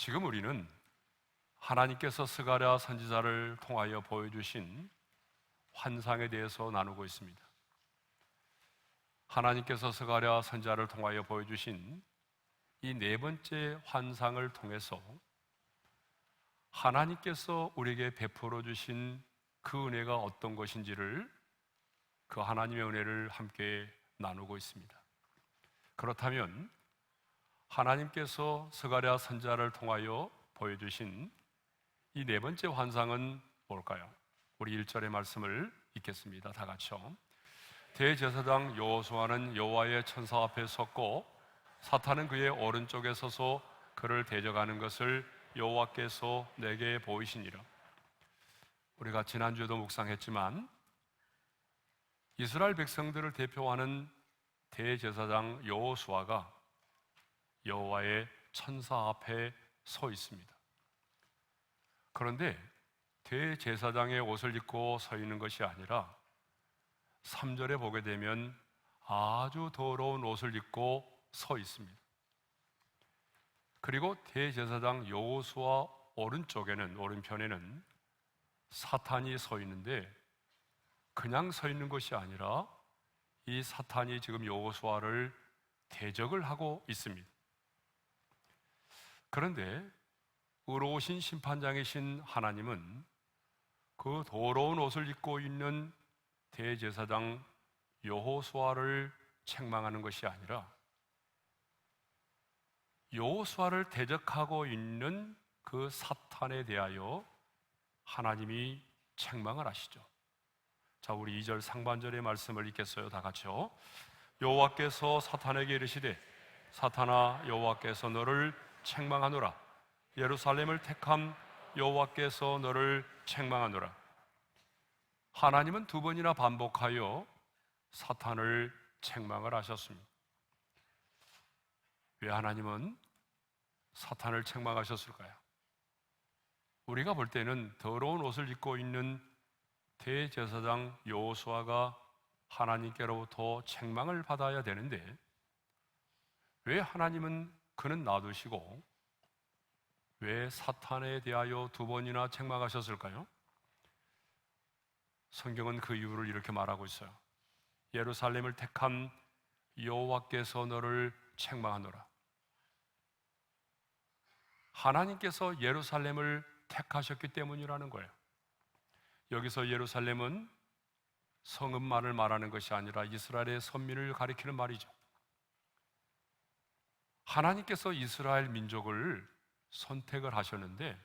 지금 우리는 하나님께서 스가랴 선지자를 통하여 보여주신 환상에 대해서 나누고 있습니다. 하나님께서 스가랴 선지자를 통하여 보여주신 이 네 번째 환상을 통해서 하나님께서 우리에게 베풀어 주신 그 은혜가 어떤 것인지를, 그 하나님의 은혜를 함께 나누고 있습니다. 그렇다면 하나님께서 스가랴 선지자를 통하여 보여주신 이 네 번째 환상은 뭘까요? 우리 1절의 말씀을 읽겠습니다. 다 같이요. 대제사장 여호수아는 여호와의 천사 앞에 섰고 사탄은 그의 오른쪽에 서서 그를 대적하는 것을 여호와께서 내게 보이시니라. 우리가 지난주에도 묵상했지만 이스라엘 백성들을 대표하는 대제사장 여호수아가 여호와의 천사 앞에 서 있습니다. 그런데 대제사장의 옷을 입고 서 있는 것이 아니라 3절에 보게 되면 아주 더러운 옷을 입고 서 있습니다. 그리고 대제사장 여호수아 오른편에는 사탄이 서 있는데 그냥 서 있는 것이 아니라 이 사탄이 지금 여호수아를 대적을 하고 있습니다. 그런데 의로우신 심판장이신 하나님은 그 더러운 옷을 입고 있는 대제사장 여호수아를 책망하는 것이 아니라 여호수아를 대적하고 있는 그 사탄에 대하여 하나님이 책망을 하시죠. 자, 우리 2절 상반절의 말씀을 읽겠어요. 다 같이요. 여호와께서 사탄에게 이르시되 사탄아, 여호와께서 너를 책망하노라. 예루살렘을 택함 여호와께서 너를 책망하노라. 하나님은 두 번이나 반복하여 사탄을 책망을 하셨습니다. 왜 하나님은 사탄을 책망하셨을까요? 우리가 볼 때는 더러운 옷을 입고 있는 대제사장 여호수아가 하나님께로부터 책망을 받아야 되는데 왜 하나님은 그는 놔두시고 왜 사탄에 대하여 두 번이나 책망하셨을까요? 성경은 그 이유를 이렇게 말하고 있어요. 예루살렘을 택한 여호와께서 너를 책망하노라. 하나님께서 예루살렘을 택하셨기 때문이라는 거예요. 여기서 예루살렘은 성읍만을 말하는 것이 아니라 이스라엘의 선민을 가리키는 말이죠. 하나님께서 이스라엘 민족을 선택을 하셨는데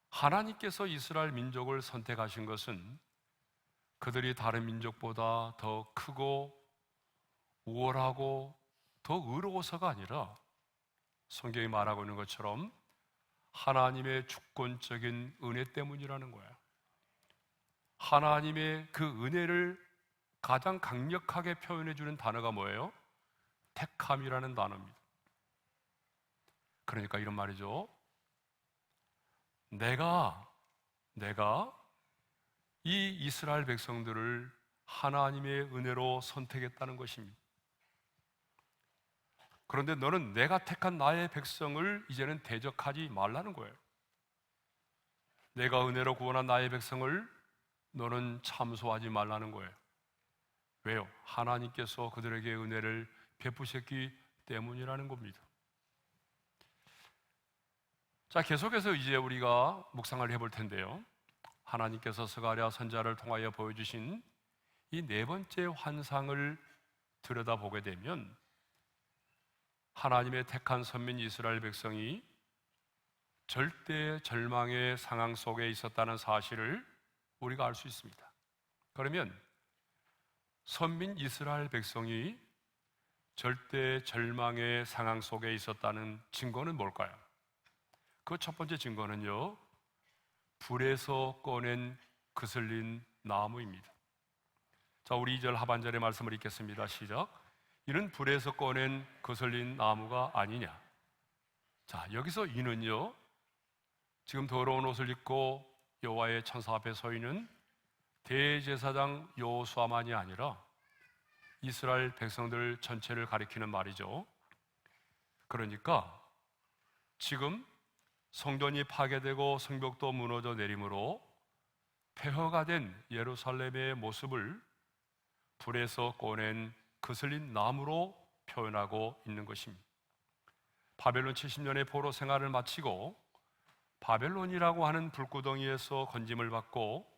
하나님께서 이스라엘 민족을 선택하신 것은 그들이 다른 민족보다 더 크고 우월하고 더 의로워서가 아니라 성경이 말하고 있는 것처럼 하나님의 주권적인 은혜 때문이라는 거예요. 하나님의 그 은혜를 가장 강력하게 표현해 주는 단어가 뭐예요? 택함이라는 단어입니다. 그러니까 이런 말이죠. 내가 이 이스라엘 백성들을 하나님의 은혜로 선택했다는 것입니다. 그런데 너는 내가 택한 나의 백성을 이제는 대적하지 말라는 거예요. 내가 은혜로 구원한 나의 백성을 너는 참소하지 말라는 거예요. 왜요? 하나님께서 그들에게 은혜를 베푸셨기 때문이라는 겁니다. 자, 계속해서 이제 우리가 묵상을 해볼 텐데요. 하나님께서 스가랴 선지자를 통하여 보여주신 이 네 번째 환상을 들여다보게 되면 하나님의 택한 선민 이스라엘 백성이 절대 절망의 상황 속에 있었다는 사실을 우리가 알 수 있습니다. 그러면 선민 이스라엘 백성이 절대 절망의 상황 속에 있었다는 증거는 뭘까요? 그 첫 번째 증거는요, 불에서 꺼낸 그슬린 나무입니다. 자, 우리 2절 하반절의 말씀을 읽겠습니다. 시작. 이는 불에서 꺼낸 거슬린 나무가 아니냐. 자, 여기서 이는요, 지금 더러운 옷을 입고 여호와의 천사 앞에 서 있는 대제사장 여호수아만이 아니라 이스라엘 백성들 전체를 가리키는 말이죠. 그러니까 지금 성전이 파괴되고 성벽도 무너져 내림으로 폐허가 된 예루살렘의 모습을 불에서 꺼낸 거슬린 나무로 표현하고 있는 것입니다. 바벨론 70년의 포로 생활을 마치고 바벨론이라고 하는 불구덩이에서 건짐을 받고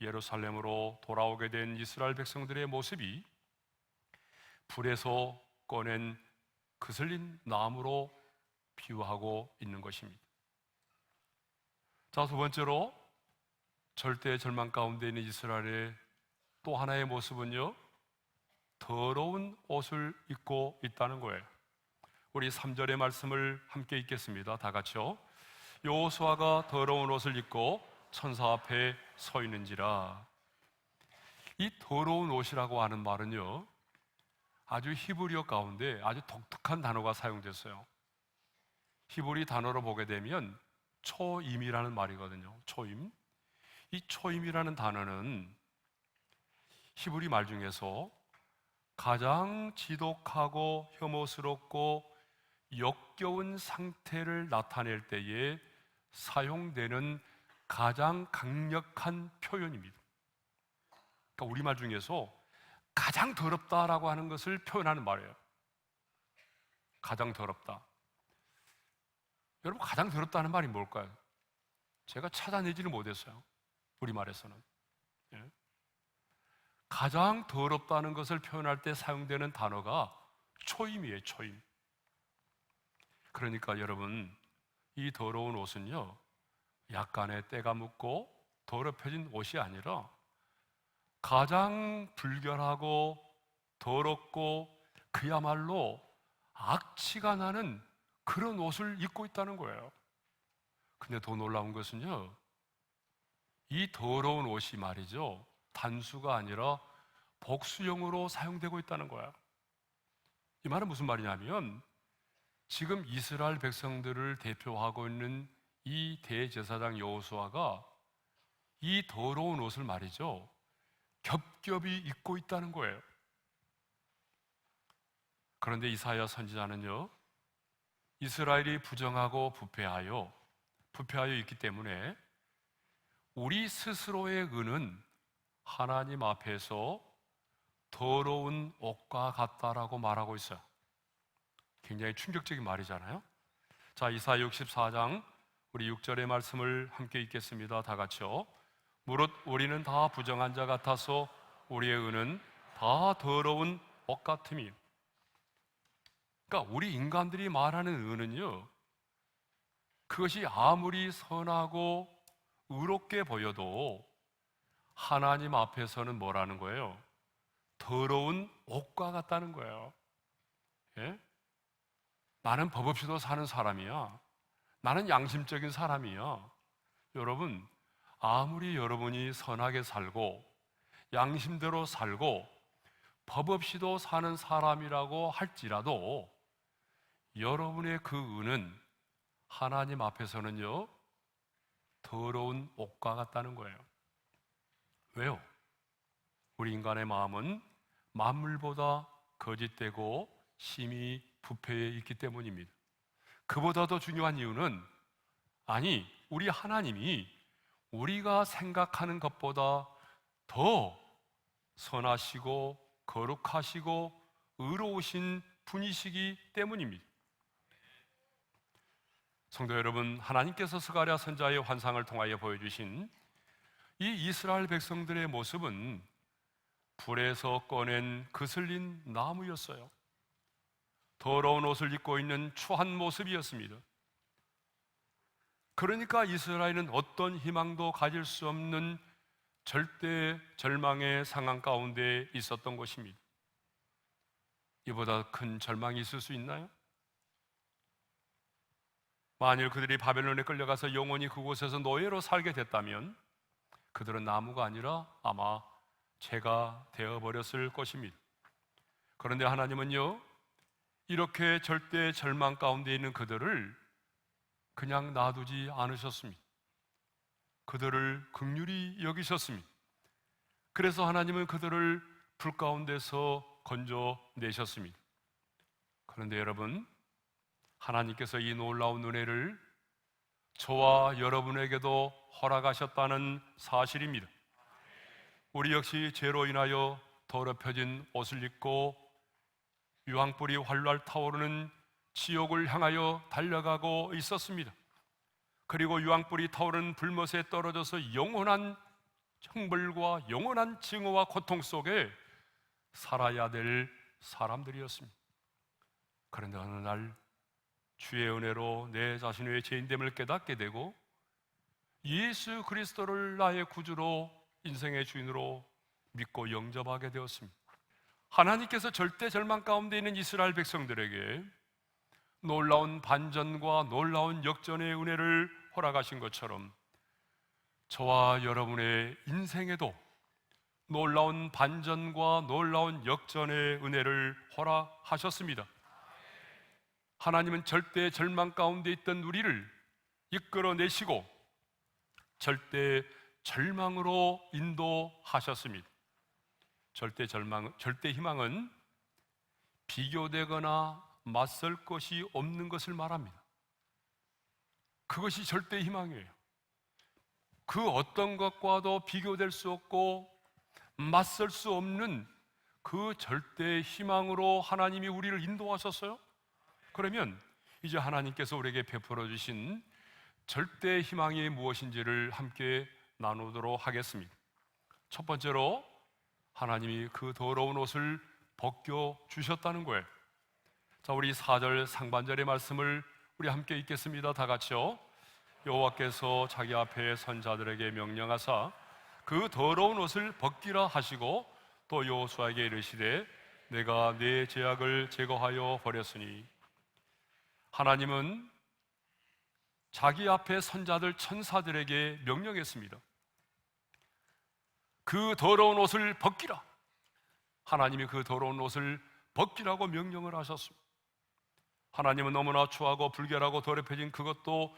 예루살렘으로 돌아오게 된 이스라엘 백성들의 모습이 불에서 꺼낸 거슬린 나무로 비유하고 있는 것입니다. 자, 두 번째로 절대 절망 가운데 있는 이스라엘의 또 하나의 모습은요, 더러운 옷을 입고 있다는 거예요. 우리 3절의 말씀을 함께 읽겠습니다. 다 같이요. 여호수아가 더러운 옷을 입고 천사 앞에 서 있는지라. 이 더러운 옷이라고 하는 말은요, 아주 히브리어 가운데 아주 독특한 단어가 사용됐어요. 히브리 단어로 보게 되면 초임이라는 말이거든요. 초임. 이 초임이라는 단어는 히브리 말 중에서 가장 지독하고 혐오스럽고 역겨운 상태를 나타낼 때에 사용되는 가장 강력한 표현입니다. 그러니까 우리말 중에서 가장 더럽다라고 하는 것을 표현하는 말이에요. 가장 더럽다. 여러분, 가장 더럽다는 말이 뭘까요? 제가 찾아내지를 못했어요. 우리말에서는. 예? 가장 더럽다는 것을 표현할 때 사용되는 단어가 초임이에요. 초임. 그러니까 여러분, 이 더러운 옷은요, 약간의 때가 묻고 더럽혀진 옷이 아니라 가장 불결하고 더럽고 그야말로 악취가 나는 그런 옷을 입고 있다는 거예요. 근데 더 놀라운 것은요, 이 더러운 옷이 말이죠, 단수가 아니라 복수형으로 사용되고 있다는 거야. 이 말은 무슨 말이냐면, 지금 이스라엘 백성들을 대표하고 있는 이 대제사장 여호수아가 이 더러운 옷을 말이죠, 겹겹이 입고 있다는 거예요. 그런데 이사야 선지자는요, 이스라엘이 부정하고 부패하여 있기 때문에 우리 스스로의 의는 하나님 앞에서 더러운 옷과 같다라고 말하고 있어요. 굉장히 충격적인 말이잖아요. 자, 이사야 64장 우리 6절의 말씀을 함께 읽겠습니다. 다 같이요. 무릇 우리는 다 부정한 자 같아서 우리의 의는 다 더러운 옷 같음이. 그러니까 우리 인간들이 말하는 의는요, 그것이 아무리 선하고 의롭게 보여도 하나님 앞에서는 뭐라는 거예요? 더러운 옷과 같다는 거예요. 예? 나는 법 없이도 사는 사람이야. 나는 양심적인 사람이야. 여러분, 아무리 여러분이 선하게 살고 양심대로 살고 법 없이도 사는 사람이라고 할지라도 여러분의 그 의는 하나님 앞에서는요, 더러운 옷과 같다는 거예요. 왜요? 우리 인간의 마음은 만물보다 거짓되고 심히 부패해 있기 때문입니다. 그보다 더 중요한 이유는, 아니, 우리 하나님이 우리가 생각하는 것보다 더 선하시고 거룩하시고 의로우신 분이시기 때문입니다. 성도 여러분, 하나님께서 스가랴 선지자의 환상을 통하여 보여주신 이 이스라엘 백성들의 모습은 불에서 꺼낸 거슬린 나무였어요. 더러운 옷을 입고 있는 추한 모습이었습니다. 그러니까 이스라엘은 어떤 희망도 가질 수 없는 절대 절망의 상황 가운데 있었던 것입니다. 이보다 큰 절망이 있을 수 있나요? 만일 그들이 바벨론에 끌려가서 영원히 그곳에서 노예로 살게 됐다면 그들은 나무가 아니라 아마 재가 되어버렸을 것입니다. 그런데 하나님은요, 이렇게 절대 절망 가운데 있는 그들을 그냥 놔두지 않으셨습니다. 그들을 긍휼히 여기셨습니다. 그래서 하나님은 그들을 불 가운데서 건져내셨습니다. 그런데 여러분, 하나님께서 이 놀라운 은혜를 저와 여러분에게도 허락하셨다는 사실입니다. 우리 역시 죄로 인하여 더럽혀진 옷을 입고 유황불이 활활 타오르는 지옥을 향하여 달려가고 있었습니다. 그리고 유황불이 타오르는 불못에 떨어져서 영원한 형벌과 영원한 증오와 고통 속에 살아야 될 사람들이었습니다. 그런데 어느 날 주의 은혜로 내 자신의 죄인됨을 깨닫게 되고 예수 그리스도를 나의 구주로 인생의 주인으로 믿고 영접하게 되었습니다. 하나님께서 절대 절망 가운데 있는 이스라엘 백성들에게 놀라운 반전과 놀라운 역전의 은혜를 허락하신 것처럼 저와 여러분의 인생에도 놀라운 반전과 놀라운 역전의 은혜를 허락하셨습니다. 하나님은 절대 절망 가운데 있던 우리를 이끌어내시고 절대 절망으로 인도하셨습니다. 절대 희망은 비교되거나 맞설 것이 없는 것을 말합니다. 그것이 절대 희망이에요. 그 어떤 것과도 비교될 수 없고 맞설 수 없는 그 절대 희망으로 하나님이 우리를 인도하셨어요. 그러면 이제 하나님께서 우리에게 베풀어 주신 절대 희망이 무엇인지를 함께 나누도록 하겠습니다. 첫 번째로 하나님이 그 더러운 옷을 벗겨 주셨다는 거예요. 자, 우리 4절 상반절의 말씀을 우리 함께 읽겠습니다. 다 같이요. 여호와께서 자기 앞에 선 자들에게 명령하사 그 더러운 옷을 벗기라 하시고 또 여호수아에게 이르시되 내가 네 죄악을 제거하여 버렸으니. 하나님은 자기 앞에 선 자들 천사들에게 명령했습니다. 그 더러운 옷을 벗기라. 하나님이 그 더러운 옷을 벗기라고 명령을 하셨습니다. 하나님은 너무나 추하고 불결하고 더럽혀진 그것도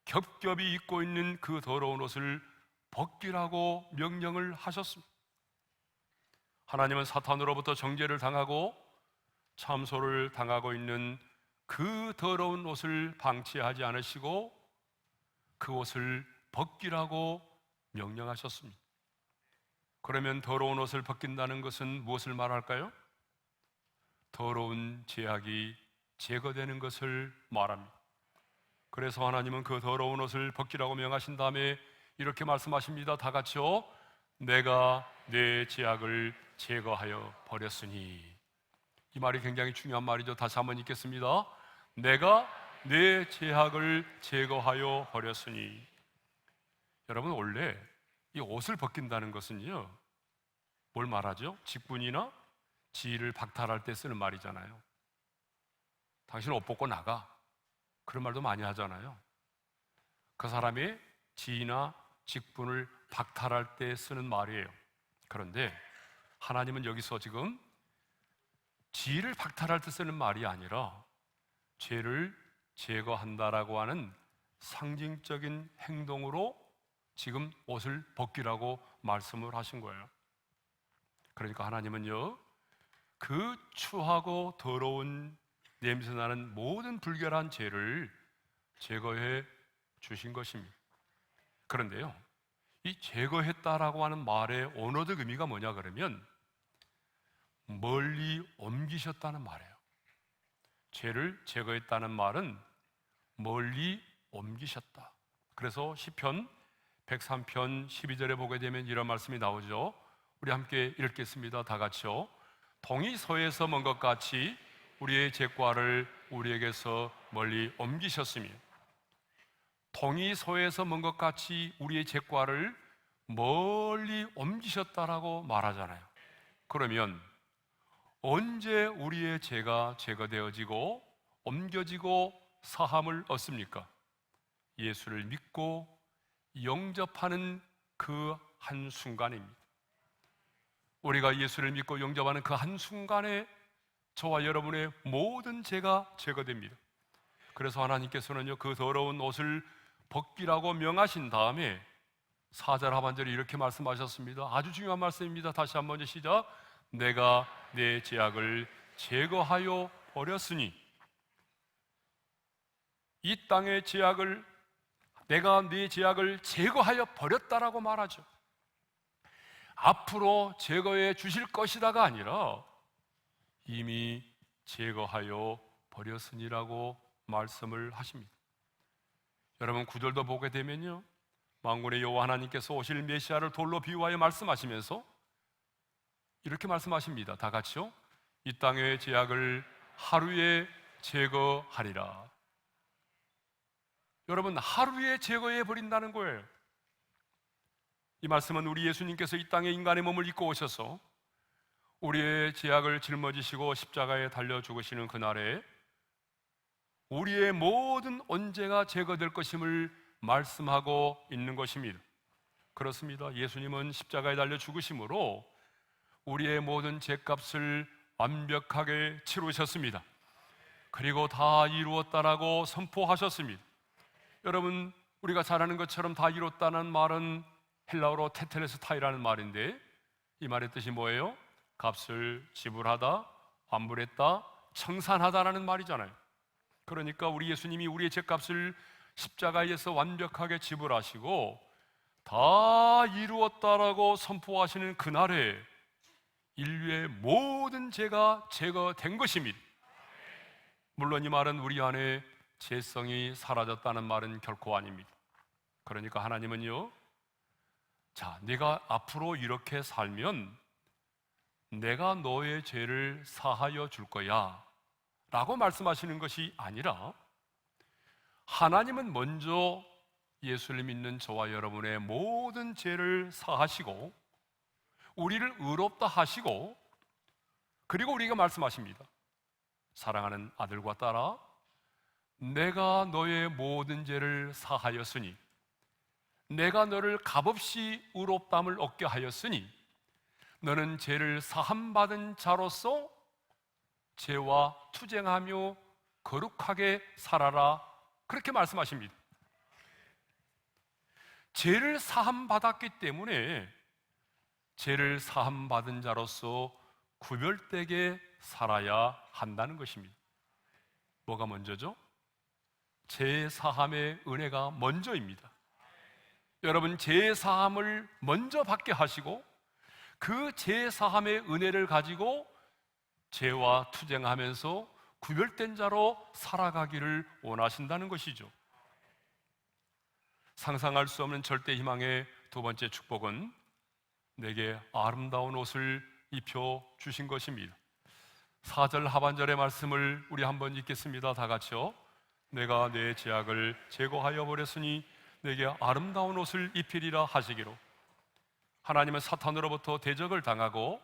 겹겹이 입고 있는 그 더러운 옷을 벗기라고 명령을 하셨습니다. 하나님은 사탄으로부터 정죄를 당하고 참소를 당하고 있는 그 더러운 옷을 방치하지 않으시고 그 옷을 벗기라고 명령하셨습니다. 그러면 더러운 옷을 벗긴다는 것은 무엇을 말할까요? 더러운 죄악이 제거되는 것을 말합니다. 그래서 하나님은 그 더러운 옷을 벗기라고 명하신 다음에 이렇게 말씀하십니다. 다 같이요. 내가 내 죄악을 제거하여 버렸으니. 이 말이 굉장히 중요한 말이죠. 다시 한번 읽겠습니다. 내가 내 죄악을 제거하여 버렸으니. 여러분, 원래 이 옷을 벗긴다는 것은요, 뭘 말하죠? 직분이나 지위를 박탈할 때 쓰는 말이잖아요. 당신 옷 벗고 나가, 그런 말도 많이 하잖아요. 그 사람의 지위나 직분을 박탈할 때 쓰는 말이에요. 그런데 하나님은 여기서 지금 지위를 박탈할 때 쓰는 말이 아니라 죄를 제거한다라고 하는 상징적인 행동으로 지금 옷을 벗기라고 말씀을 하신 거예요. 그러니까 하나님은요, 그 추하고 더러운 냄새나는 모든 불결한 죄를 제거해 주신 것입니다. 그런데요, 이 제거했다라고 하는 말의 언어적 의미가 뭐냐 그러면 멀리 옮기셨다는 말이에요. 죄를 제거했다는 말은 멀리 옮기셨다. 그래서 시편 103편 12절에 보게 되면 이런 말씀이 나오죠. 우리 함께 읽겠습니다. 다 같이요. 동이 서에서 먼 것 같이 우리의 죄과를 우리에게서 멀리 옮기셨으며. 동이 서에서 먼 것 같이 우리의 죄과를 멀리 옮기셨다라고 말하잖아요. 그러면 언제 우리의 죄가 제거되어지고 옮겨지고 사함을 얻습니까? 예수를 믿고 영접하는 그 한순간입니다. 우리가 예수를 믿고 영접하는 그 한순간에 저와 여러분의 모든 죄가 제거됩니다. 그래서 하나님께서는요, 그 더러운 옷을 벗기라고 명하신 다음에 4절 하반절에 이렇게 말씀하셨습니다. 아주 중요한 말씀입니다. 다시 한번 시작. 내가 내 죄악을 제거하여 버렸으니. 이 땅의 죄악을, 내가 네 죄악을 제거하여 버렸다라고 말하죠. 앞으로 제거해 주실 것이다가 아니라 이미 제거하여 버렸으니라고 말씀을 하십니다. 여러분, 구절도 보게 되면요, 만군의 여호와 하나님께서 오실 메시아를 돌로 비유하여 말씀하시면서 이렇게 말씀하십니다. 다 같이요. 이 땅의 죄악을 하루에 제거하리라. 여러분, 하루에 제거해 버린다는 거예요. 이 말씀은 우리 예수님께서 이 땅에 인간의 몸을 입고 오셔서 우리의 죄악을 짊어지시고 십자가에 달려 죽으시는 그날에 우리의 모든 언제가 제거될 것임을 말씀하고 있는 것입니다. 그렇습니다. 예수님은 십자가에 달려 죽으심으로 우리의 모든 죄값을 완벽하게 치르셨습니다. 그리고 다 이루었다라고 선포하셨습니다. 여러분, 우리가 잘 아는 것처럼 다 이뤘다는 말은 헬라어로 테텔레스타이라는 말인데, 이 말의 뜻이 뭐예요? 값을 지불하다, 환불했다, 청산하다라는 말이잖아요. 그러니까 우리 예수님이 우리의 죄값을 십자가에서 완벽하게 지불하시고 다 이루었다라고 선포하시는 그날에 인류의 모든 죄가 제거된 것입니다. 물론 이 말은 우리 안에 죄성이 사라졌다는 말은 결코 아닙니다. 그러니까 하나님은요, 자, 네가 앞으로 이렇게 살면 내가 너의 죄를 사하여 줄 거야 라고 말씀하시는 것이 아니라, 하나님은 먼저 예수를 믿는 저와 여러분의 모든 죄를 사하시고 우리를 의롭다 하시고, 그리고 우리가 말씀하십니다. 사랑하는 아들과 딸아, 내가 너의 모든 죄를 사하였으니, 내가 너를 값없이 의롭다함을 얻게 하였으니 너는 죄를 사함받은 자로서 죄와 투쟁하며 거룩하게 살아라, 그렇게 말씀하십니다. 죄를 사함받았기 때문에 죄를 사함받은 자로서 구별되게 살아야 한다는 것입니다. 뭐가 먼저죠? 죄 사함의 은혜가 먼저입니다. 여러분, 죄 사함을 먼저 받게 하시고 그 죄 사함의 은혜를 가지고 죄와 투쟁하면서 구별된 자로 살아가기를 원하신다는 것이죠. 상상할 수 없는 절대 희망의 두 번째 축복은 내게 아름다운 옷을 입혀 주신 것입니다. 4절 하반절의 말씀을 우리 한번 읽겠습니다. 다 같이요. 내가 내 죄악을 제거하여 버렸으니 내게 아름다운 옷을 입히리라 하시기로. 하나님은 사탄으로부터 대적을 당하고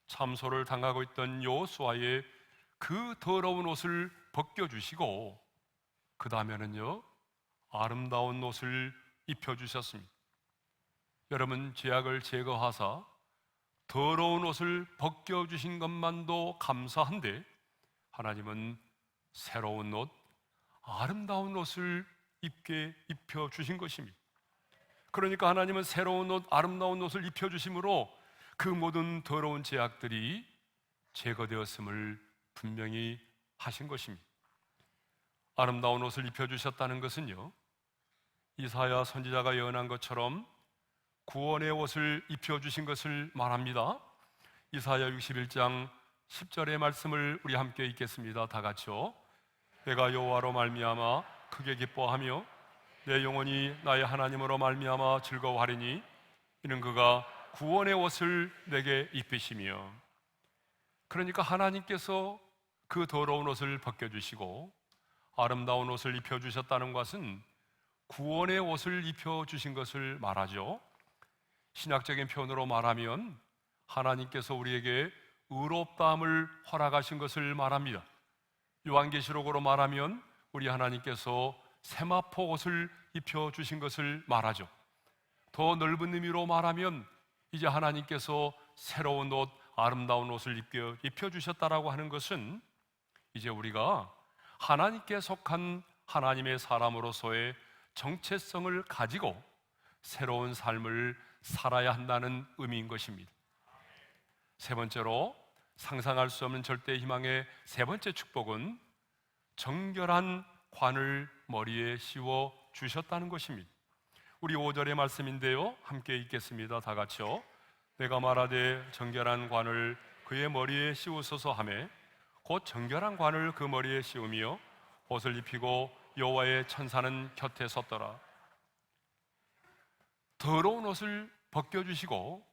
참소를 당하고 있던 여호수아의 그 더러운 옷을 벗겨주시고 그 다음에는요, 아름다운 옷을 입혀주셨습니다. 여러분, 죄악을 제거하사 더러운 옷을 벗겨주신 것만도 감사한데, 하나님은 새로운 옷, 아름다운 옷을 입혀주신 것입니다. 그러니까 하나님은 새로운 옷, 아름다운 옷을 입혀주심으로 그 모든 더러운 죄악들이 제거되었음을 분명히 하신 것입니다. 아름다운 옷을 입혀주셨다는 것은요, 이사야 선지자가 예언한 것처럼 구원의 옷을 입혀주신 것을 말합니다. 이사야 61장 10절의 말씀을 우리 함께 읽겠습니다. 다 같이요. 내가 여호와로 말미암아 크게 기뻐하며 내 영혼이 나의 하나님으로 말미암아 즐거워하리니 이는 그가 구원의 옷을 내게 입히시며. 그러니까 하나님께서 그 더러운 옷을 벗겨주시고 아름다운 옷을 입혀주셨다는 것은 구원의 옷을 입혀주신 것을 말하죠. 신학적인 표현으로 말하면 하나님께서 우리에게 의롭다함을 허락하신 것을 말합니다. 요한계시록으로 말하면 우리 하나님께서 세마포 옷을 입혀주신 것을 말하죠. 더 넓은 의미로 말하면 이제 하나님께서 새로운 옷, 아름다운 옷을 입혀주셨다라고 하는 것은 이제 우리가 하나님께 속한 하나님의 사람으로서의 정체성을 가지고 새로운 삶을 살아야 한다는 의미인 것입니다. 세 번째로, 상상할 수 없는 절대 희망의 세 번째 축복은 정결한 관을 머리에 씌워 주셨다는 것입니다. 우리 5절의 말씀인데요, 함께 읽겠습니다. 다 같이요. 내가 말하되 정결한 관을 그의 머리에 씌우소서 하매 곧 정결한 관을 그 머리에 씌우며 옷을 입히고 여호와의 천사는 곁에 섰더라. 더러운 옷을 벗겨주시고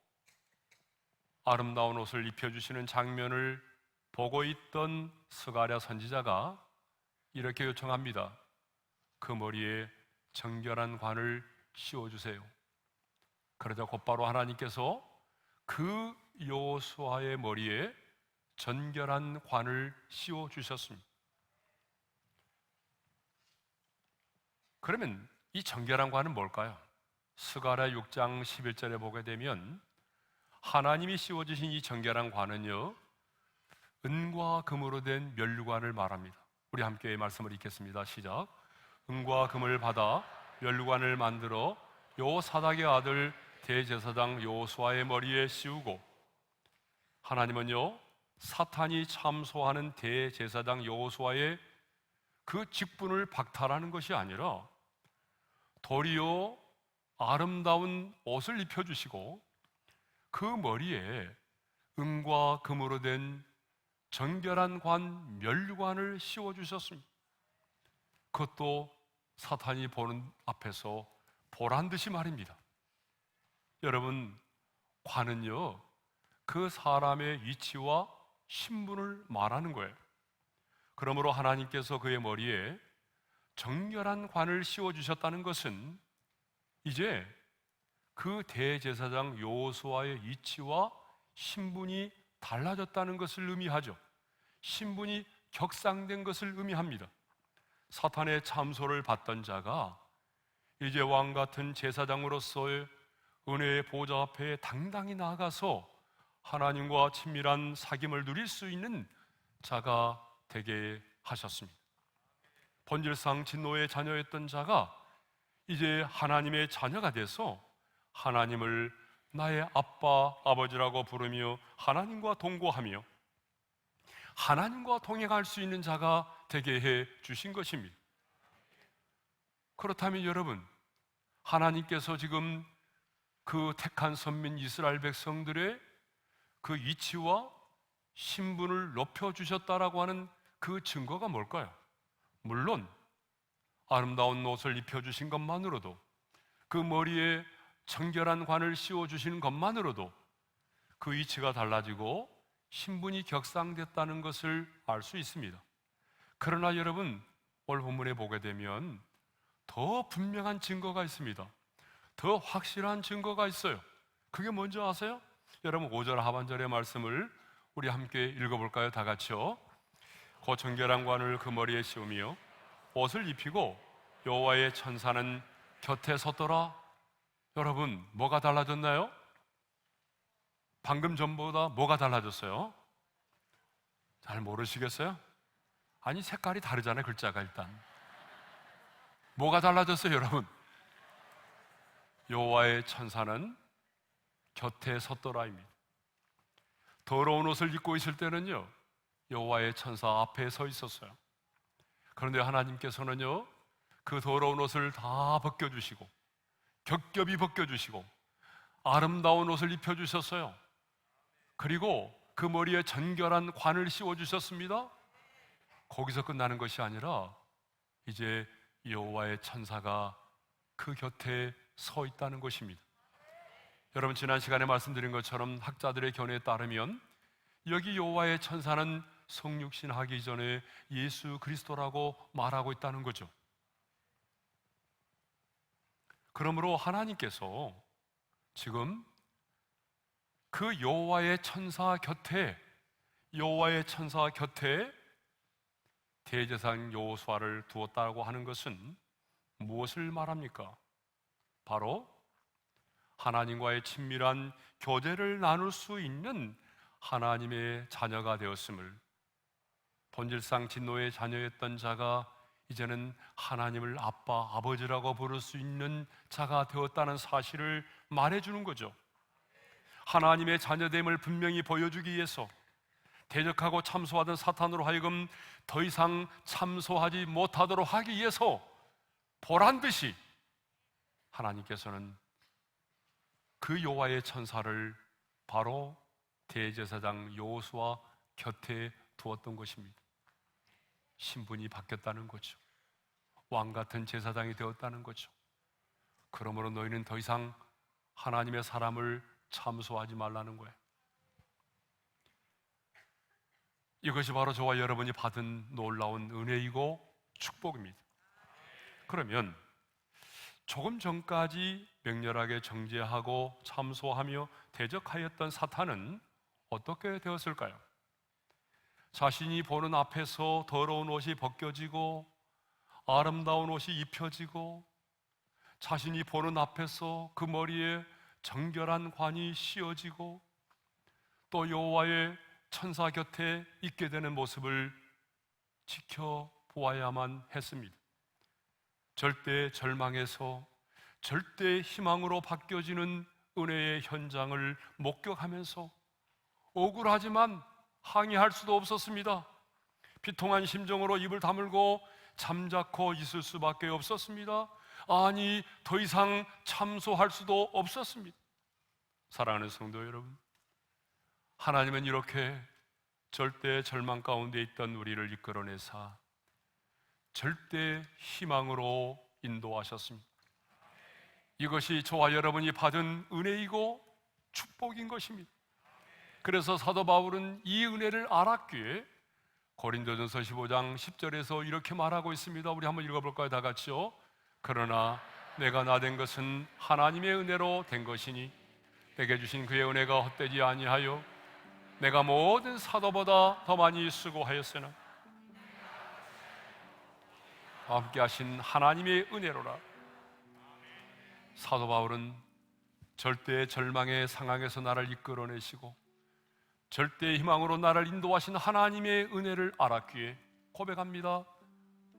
아름다운 옷을 입혀주시는 장면을 보고 있던 스가랴 선지자가 이렇게 요청합니다. 그 머리에 정결한 관을 씌워주세요. 그러자 곧바로 하나님께서 그 여호수아의 머리에 정결한 관을 씌워주셨습니다. 그러면 이 정결한 관은 뭘까요? 스가랴 6장 11절에 보게 되면 하나님이 씌워주신 이 정결한 관은요, 은과 금으로 된 면류관을 말합니다. 우리 함께 말씀을 읽겠습니다. 시작. 은과 금을 받아 면류관을 만들어 여호사닥의 아들 대제사장 여호수아의 머리에 씌우고, 하나님은요 사탄이 참소하는 대제사장 여호수아의 그 직분을 박탈하는 것이 아니라 도리어 아름다운 옷을 입혀주시고 그 머리에 은과 금으로 된 정결한 관, 면류관을 씌워주셨습니다. 그것도 사탄이 보는 앞에서 보란 듯이 말입니다. 여러분, 관은요 그 사람의 위치와 신분을 말하는 거예요. 그러므로 하나님께서 그의 머리에 정결한 관을 씌워주셨다는 것은 이제 그 대제사장 여호수아의 위치와 신분이 달라졌다는 것을 의미하죠. 신분이 격상된 것을 의미합니다. 사탄의 참소를 받던 자가 이제 왕 같은 제사장으로서의 은혜의 보좌 앞에 당당히 나아가서 하나님과 친밀한 사귐을 누릴 수 있는 자가 되게 하셨습니다. 본질상 진노의 자녀였던 자가 이제 하나님의 자녀가 돼서 하나님을 나의 아빠, 아버지라고 부르며 하나님과 동거하며 하나님과 동행할 수 있는 자가 되게 해 주신 것입니다. 그렇다면 여러분, 하나님께서 지금 그 택한 선민 이스라엘 백성들의 그 위치와 신분을 높여주셨다라고 하는 그 증거가 뭘까요? 물론 아름다운 옷을 입혀주신 것만으로도, 그 머리에 정결한 관을 씌워주시는 것만으로도 그 위치가 달라지고 신분이 격상됐다는 것을 알 수 있습니다. 그러나 여러분, 오늘 본문에 보게 되면 더 분명한 증거가 있습니다. 더 확실한 증거가 있어요. 그게 뭔지 아세요? 여러분, 5절 하반절의 말씀을 우리 함께 읽어볼까요? 다 같이요. 그 정결한 관을 그 머리에 씌우며 옷을 입히고 여호와의 천사는 곁에 섰더라. 여러분, 뭐가 달라졌나요? 방금 전보다 뭐가 달라졌어요? 잘 모르시겠어요? 아니, 색깔이 다르잖아요, 글자가. 일단 뭐가 달라졌어요, 여러분? 여호와의 천사는 곁에 섰더라입니다. 더러운 옷을 입고 있을 때는요 여호와의 천사 앞에 서 있었어요. 그런데 하나님께서는요 그 더러운 옷을 다 벗겨주시고 겹겹이 벗겨주시고 아름다운 옷을 입혀주셨어요. 그리고 그 머리에 정결한 관을 씌워주셨습니다. 거기서 끝나는 것이 아니라 이제 여호와의 천사가 그 곁에 서 있다는 것입니다. 여러분, 지난 시간에 말씀드린 것처럼 학자들의 견해에 따르면 여기 여호와의 천사는 성육신하기 전에 예수 그리스도라고 말하고 있다는 거죠. 그러므로 하나님께서 지금 그 여호와의 천사 곁에 대제사장 여호수아를 두었다고 하는 것은 무엇을 말합니까? 바로 하나님과의 친밀한 교제를 나눌 수 있는 하나님의 자녀가 되었음을, 본질상 진노의 자녀였던 자가 이제는 하나님을 아빠, 아버지라고 부를 수 있는 자가 되었다는 사실을 말해주는 거죠. 하나님의 자녀됨을 분명히 보여주기 위해서 대적하고 참소하던 사탄으로 하여금 더 이상 참소하지 못하도록 하기 위해서 보란 듯이 하나님께서는 그 여호와의 천사를 바로 대제사장 여호수아 곁에 두었던 것입니다. 신분이 바뀌었다는 거죠. 왕 같은 제사장이 되었다는 거죠. 그러므로 너희는 더 이상 하나님의 사람을 참소하지 말라는 거예요. 이것이 바로 저와 여러분이 받은 놀라운 은혜이고 축복입니다. 그러면 조금 전까지 맹렬하게 정죄하고 참소하며 대적하였던 사탄은 어떻게 되었을까요? 자신이 보는 앞에서 더러운 옷이 벗겨지고 아름다운 옷이 입혀지고 자신이 보는 앞에서 그 머리에 정결한 관이 씌워지고 또 여호와의 천사 곁에 있게 되는 모습을 지켜보아야만 했습니다. 절대 절망에서 절대 희망으로 바뀌어지는 은혜의 현장을 목격하면서 억울하지만 항의할 수도 없었습니다. 비통한 심정으로 입을 다물고 잠자코 있을 수밖에 없었습니다. 아니, 더 이상 참소할 수도 없었습니다. 사랑하는 성도 여러분, 하나님은 이렇게 절대 절망 가운데 있던 우리를 이끌어내사 절대 희망으로 인도하셨습니다. 이것이 저와 여러분이 받은 은혜이고 축복인 것입니다. 그래서 사도 바울은 이 은혜를 알았기에 고린도전서 15장 10절에서 이렇게 말하고 있습니다. 우리 한번 읽어볼까요? 다 같이요. 그러나 내가 나된 것은 하나님의 은혜로 된 것이니 내게 주신 그의 은혜가 헛되지 아니하여 내가 모든 사도보다 더 많이 수고하였으나 함께 하신 하나님의 은혜로라. 사도 바울은 절대 절망의 상황에서 나를 이끌어내시고 절대 희망으로 나를 인도하신 하나님의 은혜를 알았기에 고백합니다.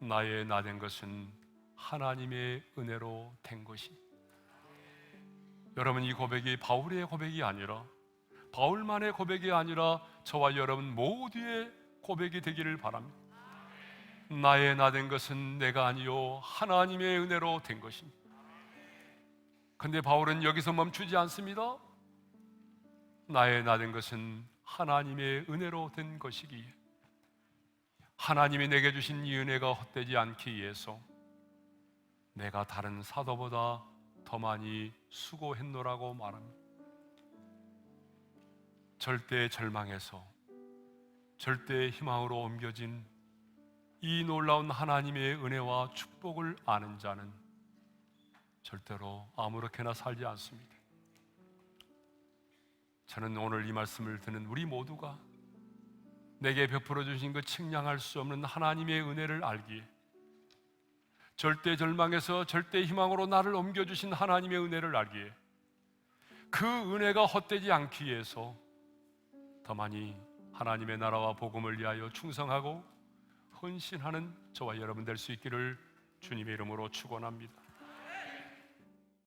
나의 나된 것은 하나님의 은혜로 된 것이. 여러분, 이 고백이 바울의 고백이 아니라 바울만의 고백이 아니라 저와 여러분 모두의 고백이 되기를 바랍니다. 나의 나된 것은 내가 아니요 하나님의 은혜로 된 것입니다. 근데 바울은 여기서 멈추지 않습니다. 나의 나된 것은 하나님의 은혜로 된 것이기에 하나님이 내게 주신 이 은혜가 헛되지 않기 위해서 내가 다른 사도보다 더 많이 수고했노라고 말합니다. 절대 절망에서 절대 희망으로 옮겨진 이 놀라운 하나님의 은혜와 축복을 아는 자는 절대로 아무렇게나 살지 않습니다. 저는 오늘 이 말씀을 듣는 우리 모두가 내게 베풀어 주신 그 측량할 수 없는 하나님의 은혜를 알기에 절대 절망에서 절대 희망으로 나를 옮겨주신 하나님의 은혜를 알기에 그 은혜가 헛되지 않기 위해서 더 많이 하나님의 나라와 복음을 위하여 충성하고 헌신하는 저와 여러분 될 수 있기를 주님의 이름으로 축원합니다.